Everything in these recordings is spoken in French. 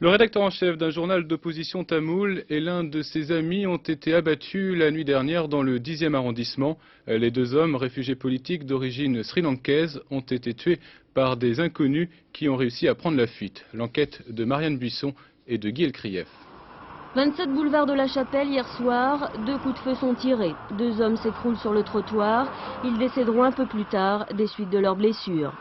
Le rédacteur en chef d'un journal d'opposition tamoul et l'un de ses amis ont été abattus la nuit dernière dans le 10e arrondissement. Les deux hommes, réfugiés politiques d'origine sri-lankaise, ont été tués par des inconnus qui ont réussi à prendre la fuite. L'enquête de Marianne Buisson et de Guy Elkrieff. 27 boulevard de la Chapelle hier soir, 2 coups de feu sont tirés. 2 hommes s'écroulent sur le trottoir. Ils décéderont un peu plus tard des suites de leurs blessures.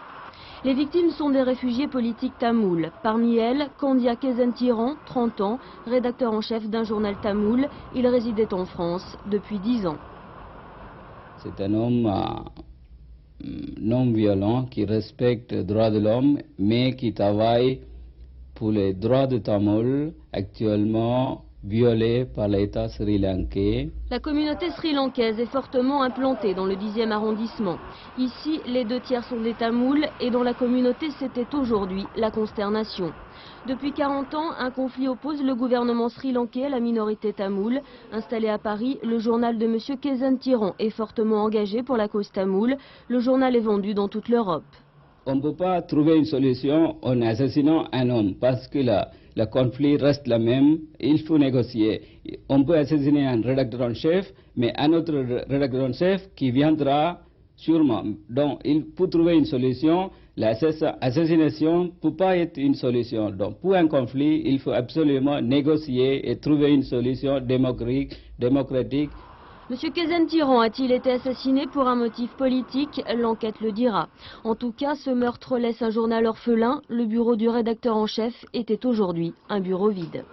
Les victimes sont des réfugiés politiques tamouls. Parmi elles, Kandia Kezentiran, 30 ans, rédacteur en chef d'un journal tamoul. Il résidait en France depuis 10 ans. C'est un homme non violent qui respecte les droits de l'homme, mais qui travaille pour les droits de Tamoul, actuellement violés par l'État sri-lankais. La communauté sri-lankaise est fortement implantée dans le 10e arrondissement. Ici, les 2 tiers sont des Tamouls et dans la communauté, c'était aujourd'hui la consternation. Depuis 40 ans, un conflit oppose le gouvernement sri-lankais à la minorité tamoule. Installé à Paris, le journal de M. Kezentiran est fortement engagé pour la cause tamoule. Le journal est vendu dans toute l'Europe. On ne peut pas trouver une solution en assassinant un homme parce que le conflit reste le même. Il faut négocier. On peut assassiner un rédacteur en chef, mais un autre rédacteur en chef qui viendra sûrement. Donc il faut trouver une solution. L'assassination ne peut pas être une solution. Donc pour un conflit, il faut absolument négocier et trouver une solution démocratique. M. Kezentiran a-t-il été assassiné pour un motif politique? L'enquête le dira. En tout cas, ce meurtre laisse un journal orphelin. Le bureau du rédacteur en chef était aujourd'hui un bureau vide.